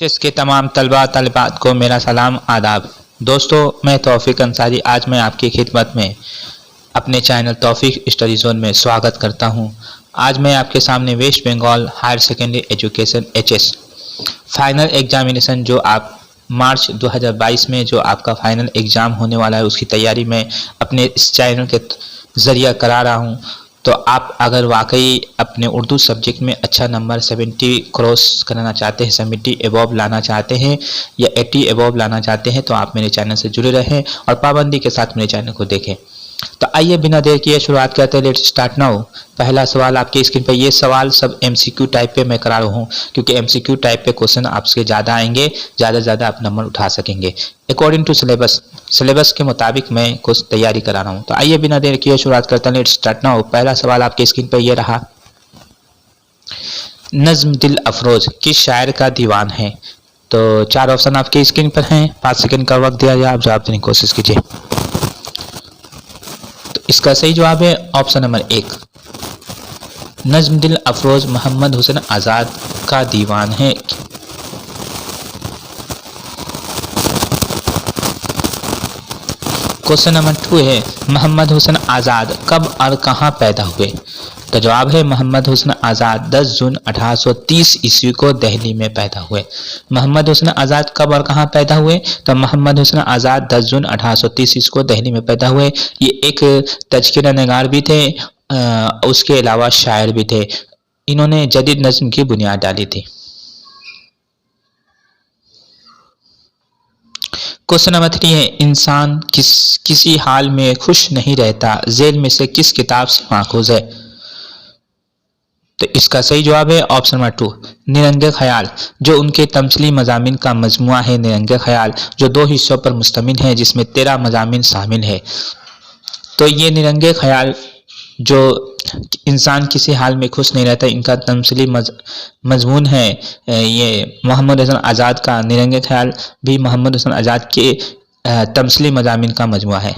इसके तमाम तलबा तलबात को मेरा सलाम आदाब। दोस्तों, मैं तौफीक अंसारी आज मैं आपकी खिदमत में अपने चैनल तौफीक स्टडी जोन में स्वागत करता हूं। आज मैं आपके सामने West Bengal higher secondary education HS final examination जो आप मार्च 2022 में जो आपका फाइनल एग्ज़ाम होने वाला है उसकी तैयारी मैं अपने इस चैनल के ज़रिए करा रहा हूं। तो आप अगर वाकई अपने उर्दू सब्जेक्ट में अच्छा नंबर 70 क्रॉस करना चाहते हैं, 70 एबव लाना चाहते हैं या 80 एबव लाना चाहते हैं तो आप मेरे चैनल से जुड़े रहें और पाबंदी के साथ मेरे चैनल को देखें। तो आइए बिना देर किए शुरुआत करते हैं। Let's start now. पहला सवाल आपकी स्क्रीन पर, ये सवाल सब एमसीक्यू टाइप पे मैं करा रहा हूँ क्योंकि एमसीक्यू टाइप पे क्वेश्चन आपसे ज़्यादा आएंगे, ज़्यादा से ज़्यादा आप नंबर उठा सकेंगे अकॉर्डिंग टू सिलेबस के मुताबिक मैं कुछ तैयारी करा रहा हूँ। तो आइए बिना देर किए शुरुआत करते हैं। Let's start now. पहला सवाल आपकी स्क्रीन पर ये रहा, नज्म दिल अफरोज किस शायर का दीवान है? तो चार ऑप्शन आपकी स्क्रीन पर हैं, 5 सेकंड का वक्त दिया जाए, आप जवाब देने की कोशिश कीजिए। इसका सही जवाब है ऑप्शन नंबर 1, नज्म दिल अफरोज मोहम्मद हुसैन आज़ाद का दीवान है। क्वेश्चन नंबर 2 है, मोहम्मद हुसैन आज़ाद कब और कहां पैदा हुए? तो जवाब है मोहम्मद हुसैन आज़ाद 10 जून 1830 ईस्वी को दिल्ली में पैदा हुए। मोहम्मद हुसैन आज़ाद कब और कहां पैदा हुए? तो मोहम्मद हुसैन आज़ाद 10 जून 1830 ईस्वी को दिल्ली में पैदा हुए। ये एक तज़किरा नगार भी थे, उसके अलावा शायर भी थे। इन्होंने जदीद नज़्म की बुनियाद डाली थी। क्वेश्चन नंबर 3 है, इंसान किसी हाल में खुश नहीं रहता, जेल में से किस किताब से माखूज है? तो इसका सही जवाब है ऑप्शन नंबर 2, निरंगे ख्याल, जो उनके तमसीली मज़ामीन का मजमुआ है। निरंगे ख्याल जो 2 हिस्सों पर मुश्तमिल है जिसमें 13 मज़ामीन शामिल है। तो ये निरंगे ख्याल जो इंसान किसी हाल में खुश नहीं रहता, इनका तमसीली मजमून है। ये मोहम्मद हुसैन आज़ाद का निरंगे ख्याल भी मोहम्मद हुसैन आज़ाद के तमसीली मज़ामीन का मजमुआ है।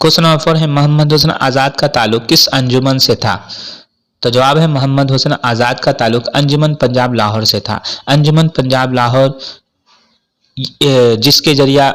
क्वेश्चन नंबर 4 है, मोहम्मद हुसैन आज़ाद का ताल्लुक किस अंजुमन से था? तो जवाब है मोहम्मद हुसैन आज़ाद का ताल्लुक अंजुमन पंजाब लाहौर से था। अंजुमन पंजाब लाहौर जिसके जरिया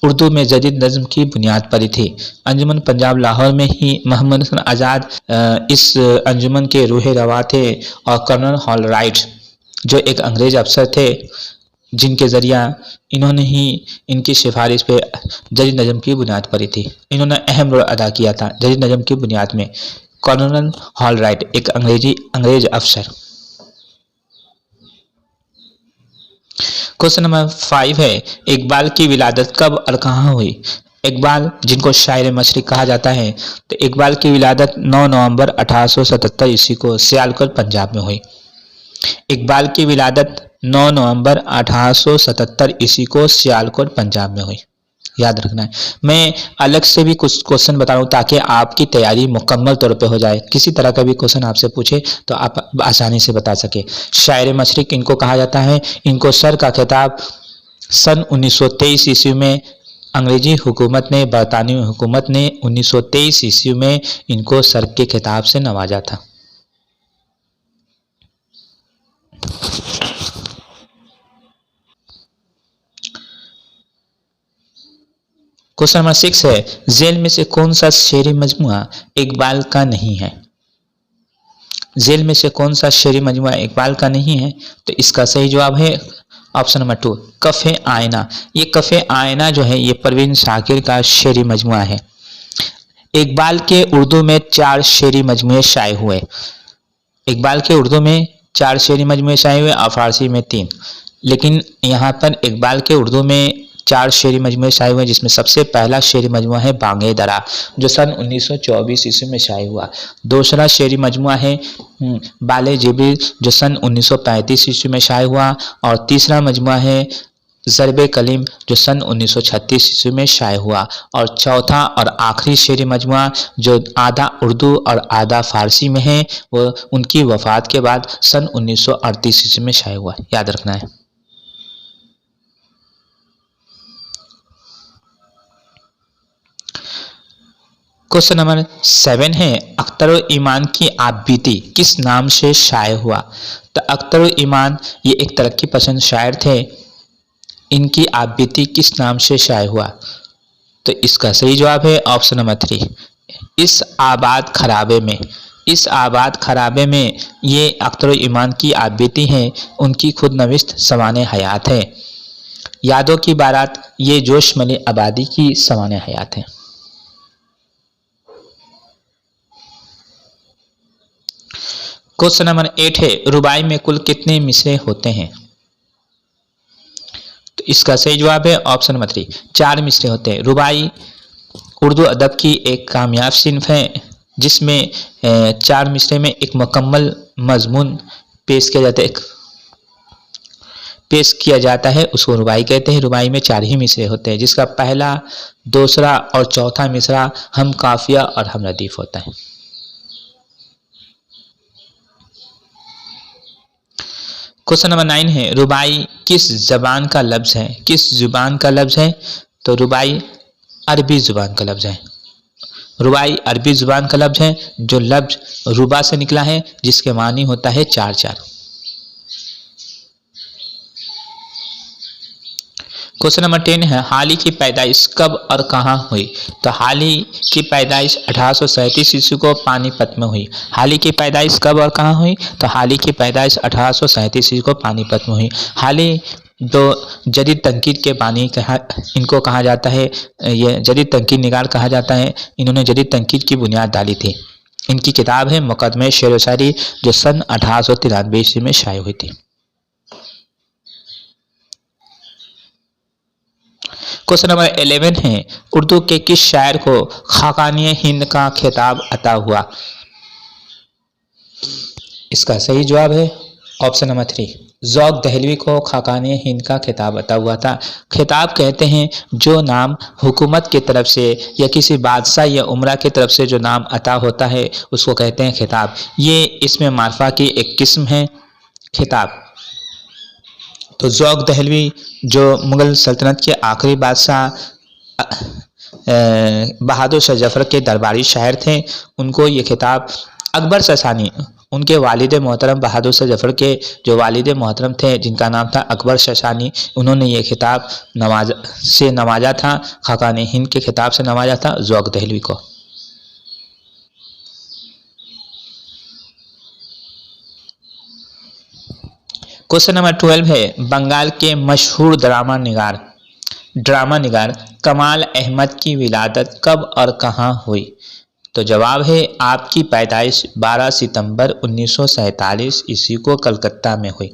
उर्दू में जदीद नज़्म की बुनियाद पड़ी थी। अंजुमन पंजाब लाहौर में ही मोहम्मद हुसैन आज़ाद इस अंजुमन के रूह रवा थे और कर्नल हॉलराइट जो एक अंग्रेज अफसर थे जिनके ज़रिया इन्होंने ही इनकी सिफारिश पे जदीद नज़्म की बुनियाद पड़ी थी। इन्होंने अहम रोल अदा किया था जदीद नज़्म की बुनियाद में। कर्नल हॉलराइट एक अंग्रेज अफसर। क्वेश्चन नंबर 5 है, इकबाल की विलादत कब और कहाँ हुई? इकबाल जिनको शायर मशरिक कहा जाता है, तो इकबाल की विलादत 9 नवंबर 1877 ईस्वी को सियालकोट पंजाब में हुई। इकबाल की विलादत 9 नवंबर 1877 ईस्वी को सियालकोट पंजाब में हुई, याद रखना है। मैं अलग से भी कुछ क्वेश्चन बता रहा हूँ ताकि आपकी तैयारी मुकम्मल तौर पे हो जाए। किसी तरह का भी क्वेश्चन आपसे पूछे तो आप आसानी से बता सके। शायर मशरिक इनको कहा जाता है। इनको सर का खिताब सन 1923 ईस्वी में अंग्रेजी हुकूमत ने, बरतानवी हुकूमत ने 1923 ईस्वी में इनको सर के खिताब से नवाजा था। क्वेश्चन नंबर 6 है, जेल में से कौन सा शेरी मजमुआ इकबाल का नहीं है? जेल में से कौन सा शेरी मजमुआ इकबाल का नहीं है? तो इसका सही जवाब है ऑप्शन नंबर 2, कफ़े आयना। ये कफ़े आयना जो है ये परवीन शाकिर का शेरी मजमुआ है। इकबाल के उर्दू में 4 शेरी मजमुए शाये हुए। इकबाल के उर्दू में 4 शेरी मजमुए शाये हुए और फारसी में 3। लेकिन यहाँ पर इकबाल के उर्दू में 4 शेरी मजमुए शाये हुए जिसमें सबसे पहला शेरी मजमुआ है बांगे दरा जो सन 1924 ईस्वी में शाये हुआ। दूसरा शेरी मजमुआ है बाले जिब्रिल जो सन 1935 ईस्वी में शाये हुआ। और तीसरा मजमुआ है ज़रबे कलीम जो सन 1936 ईस्वी में शाये हुआ। और चौथा और आखिरी शेरी मजमुआ जो आधा उर्दू और आधा फारसी में है वो उनकी वफ़ात के बाद सन 1938 ईस्वी में शाये हुआ, याद रखना है। क्वेश्चन नंबर 7 है, अख्तर ईमान की आप बीती किस नाम से शाये हुआ। तो अख्तर ईमान ये एक तरक्की पसंद शायर थे, इनकी आप बीती किस नाम से शाये हुआ। तो इसका सही जवाब है ऑप्शन नंबर 3, इस आबाद खराबे में। इस आबाद खराबे में ये अख्तर ईमान की आप बीती हैं, उनकी खुद नविश्त सवाने हयात है। यादों की बारात ये जोश मली आबादी की सवाने हयात है। क्वेश्चन नंबर 8 है, रुबाई में कुल कितने मिसरे होते हैं। तो इसका सही जवाब है ऑप्शन नंबर 3, 4 मिसरे होते हैं। रुबाई उर्दू अदब की एक कामयाब सिन्फ है जिसमें 4 मिसरे में एक मुकम्मल मजमून पेश किया जाता है, उसको रुबाई कहते हैं। रुबाई में 4 ही मिसरे होते हैं, जिसका पहला, दूसरा और चौथा मिसरा हम काफिया और हम रदीफ होता है। क्वेश्चन नंबर 9 है, रुबाई किस जबान का लफ्ज है। किस जुबान का लफ्ज है। तो रुबाई अरबी जुबान का लफ्ज है। रुबाई अरबी जुबान का लफ्ज है, जो लफ्ज रुबा से निकला है, जिसके मानी होता है 4 4। क्वेश्चन नंबर 10 है, हाल ही की पैदाइश कब और कहाँ हुई। तो हाल ही की पैदाइश 1837 ईस्वी को पानीपत में हुई। हाल ही की पैदाइश कब और कहाँ हुई। तो हाल ही की पैदाइश 1837 ईस्वी को पानीपत में हुई। हाल ही दो जदीद तनकीद के बानी इनको कहा जाता है, ये जदीद तनकीद निगार कहा जाता है। इन्होंने जदीद तनकीद की बुनियाद डाली थी। इनकी किताब है मुकदमे शेर व शायरी, जो सन 1893 ईस्वी में शाये हुई थी। क्वेश्चन नंबर 11 है, उर्दू के किस शायर को खाकानी हिंद का खिताब अता हुआ। इसका सही जवाब है ऑप्शन नंबर 3, ज़ौक़ दहलवी को खाकानी हिंद का खिताब अता हुआ था। खिताब कहते हैं जो नाम हुकूमत की तरफ से या किसी बादशाह या उमरा की तरफ से जो नाम अता होता है, उसको कहते हैं खिताब। ये इसमें मार्फा की एक किस्म है खिताब। तो ज़ौक़ दहलवी जो मुग़ल सल्तनत के आखिरी बादशाह बहादुर शाह जफ़र के दरबारी शायर थे, उनको ये खिताब अकबर ससानी, उनके वालिद मोहतरम बहादुर शाह जफ़र के जो वालिद मोहतरम थे, जिनका नाम था अकबर ससानी, उन्होंने ये खिताब नवाजा था। खाकानी हिंद के खिताब से नवाजा था ज़ौक़ दहलवी को। क्वेश्चन नंबर 12 है, बंगाल के मशहूर ड्रामा निगार कमाल अहमद की विलादत कब और कहाँ हुई। तो जवाब है आपकी पैदाइश 12 सितंबर 1947 ईस्वी को कलकत्ता में हुई।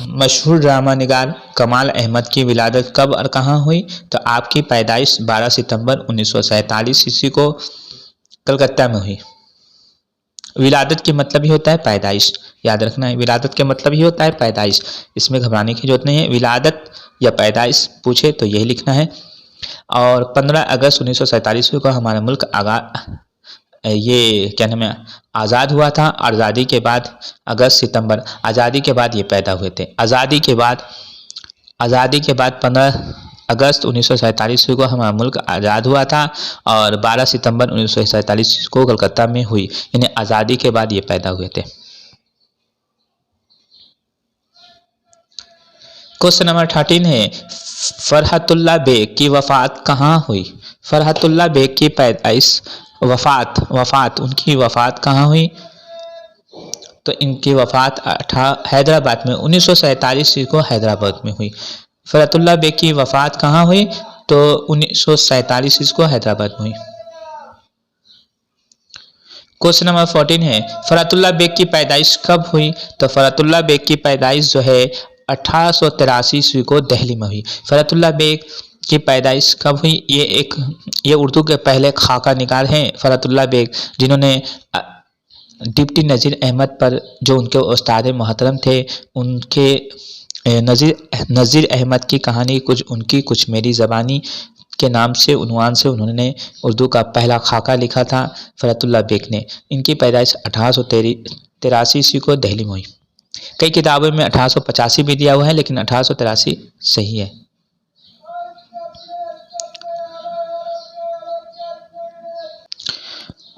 मशहूर ड्रामा निगार कमाल अहमद की विलादत कब और कहाँ हुई। तो आपकी पैदाइश 12 सितंबर 1947 ईस्वी को कलकत्ता में हुई। विलादत के मतलब ही होता है पैदाइश, याद रखना है। विलादत के मतलब ही होता है पैदाइश, इसमें घबराने की जरूरत नहीं है। विलादत या पैदाइश पूछे तो यही लिखना है। और 15 अगस्त 1947 को हमारा मुल्क आज़ाद हुआ था। आज़ादी के बाद अगस्त सितंबर आज़ादी के बाद ये पैदा हुए थे। आज़ादी के बाद 15 अगस्त 1947 को हमारा मुल्क आज़ाद हुआ था और 12 सितंबर 1947 को कलकत्ता में हुई, यानी आज़ादी के बाद ये पैदा हुए थे। क्वेश्चन नंबर 13 है, फरहतुल्लाह बेग की वफ़ात कहाँ हुई। फरहतुल्लाह बेग की पैदाइश वफ़ात उनकी वफ़ात कहाँ हुई। तो इनकी वफ़ात हैदराबाद में 1947 को हैदराबाद में हुई। फरहतुल्लाह बेग की वफ़ात कहाँ हुई। तो 1947 को हैदराबाद में हुई। क्वेश्चन नंबर 14 है, फरहतुल्लाह बेग की पैदाइश कब हुई। तो फरहतुल्लाह बेग की पैदाइश जो है 1883 को दिल्ली में हुई। फरहतुल्लाह बेग की पैदाइश कब हुई। ये उर्दू के पहले खाका निगार हैं फरहतुल्लाह बेग, जिन्होंने डिप्टी नज़ीर अहमद पर जो उनके उस्ताद मोहतरम थे, उनके नज़ीर अहमद की कहानी कुछ मेरी ज़बानी के नाम से उन्वान से उन्होंने उर्दू का पहला खाका लिखा था फरहतुल्लाह बेग ने। इनकी पैदाइश 1883 को दिल्ली में हुई। कई किताबों में 1885 भी दिया हुआ है, लेकिन 1883 सही है।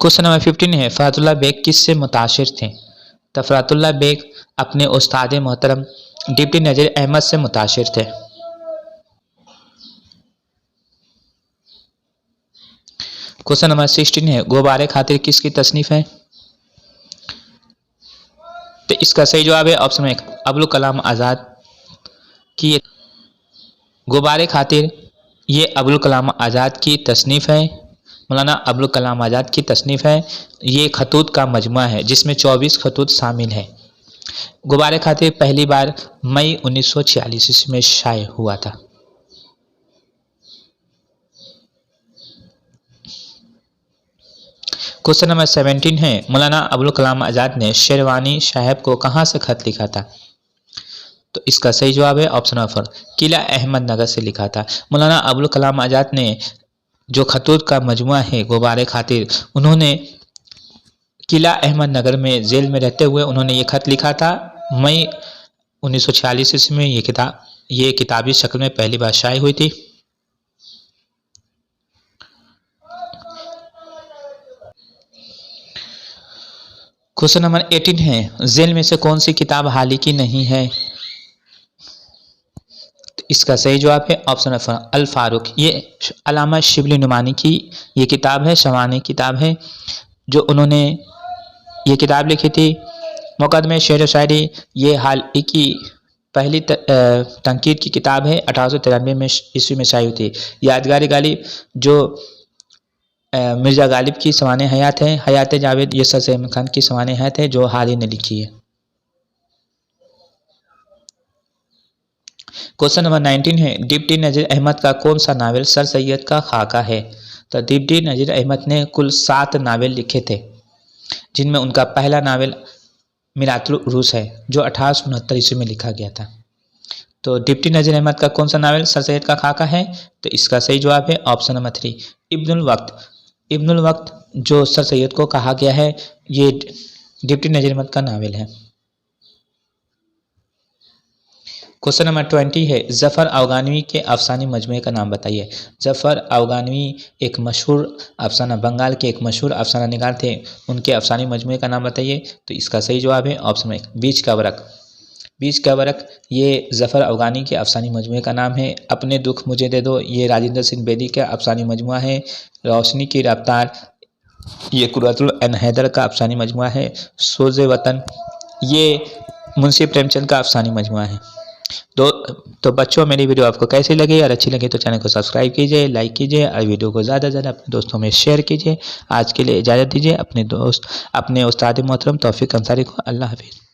क्वेश्चन नंबर 15 है, फ़रातुल्लाह बेग किससे मुतासिर थे? तो फ़रातुल्लाह बेग अपने उस्ताद मोहतरम डिप्टी नज़ीर अहमद से मुतासिर थे। क्वेश्चन नंबर 16 है, गुब्बारे खातिर किसकी तसनीफ है? तो इसका सही जवाब है ऑप्शन 1, अबुल कलाम आज़ाद की। गुब्बारे खातिर ये अबुल कलाम आज़ाद की तसनीफ़ है, मौलाना अबुल कलाम आज़ाद की तसनीफ़ है। ये खतूत का मजमुआ है जिसमें 24 खतूत शामिल है। गुब्बारे खातिर पहली बार मई 1946 ईस्वी में शाये हुआ था। क्वेश्चन नंबर 17 है, मौलाना अबुल कलाम आज़ाद ने शेरवानी साहब को कहाँ से खत लिखा था? तो इसका सही जवाब है ऑप्शन नंबर 4, किला अहमद नगर से लिखा था। मौलाना अबुल कलाम आज़ाद ने जो खतूत का मजमुआ है गुब्बारे खातिर, उन्होंने किला अहमद नगर में जेल में रहते हुए उन्होंने ये खत लिखा था। मई 1946 ईस्वी में ये किताबी शक्ल में पहली बार शाये हुई थी। क्वेश्चन नंबर 18 है, जेल में से कौन सी किताब हाल ही की नहीं है? तो इसका सही जवाब है ऑप्शन नंबर 4, अल फारूक। ये अल्लामा शिबली नुमानी की ये किताब है, शवानी किताब है, जो उन्होंने ये किताब लिखी थी। मुकदमे शेर व शायरी ये हाल ही की पहली तनकीद की किताब है, 1893 में ईस्वी में शाये हुई थी। यादगारी गालिब जो मिर्ज़ा गालिब की सवाने हयात है, हयात जावेद ये सर अहमद खान की सवाने हयात है जो हाल ही ने लिखी है। क्वेश्चन नंबर 19 है, डिप्टी नज़ीर अहमद का कौन सा नावल सर सैयद का खाका है? तो डिप्टी नज़ीर अहमद ने कुल 7 नावल लिखे थे, जिनमें उनका पहला नावल मिरातुल उरूस है जो 1869 ईस्वी में लिखा गया था। तो डिप्टी नज़ीर अहमद का कौन सा नावल सर सैयद का खाका है? तो इसका सही जवाब है ऑप्शन नंबर 3, इब्नुल वक्त। इब्नुल वक्त जो सर सैयद को कहा गया है, ये डिप्टी नज़ीर अहमद का नावल है। क्वेश्चन नंबर 20 है, ज़फ़र अफ़गानवी के अफ़सानी मजमूए का नाम बताइए। ज़फ़र अफ़गानवी एक मशहूर अफ़साना, बंगाल के एक मशहूर अफ़साना निगार थे, उनके अफ़सानी मजमूए का नाम बताइए। तो इसका सही जवाब है ऑप्शन 1, बीच का वरक। बीच का वरक ये ज़फ़र अफ़गानी के अफ़सानी मजमूए का नाम है। अपने दुख मुझे दे दो ये राजेंद्र सिंह बेदी का अफ़सानी मजमूआ है। रोशनी की रफ्तार ये कुर्रतुल ऐन हैदर का अफ़सानी मजमूआ है। सोज़े वतन ये मुंशी प्रेमचंद का अफ़सानी मजमूआ है। तो बच्चों, मेरी वीडियो आपको कैसी लगी? और अच्छी लगी तो चैनल को सब्सक्राइब कीजिए, लाइक कीजिए और वीडियो को ज़्यादा से ज़्यादा अपने दोस्तों में शेयर कीजिए। आज के लिए इजाज़त दीजिए। अपने उस्ताद मोहतरम तौफीक अंसारी को। अल्लाह हाफिज़।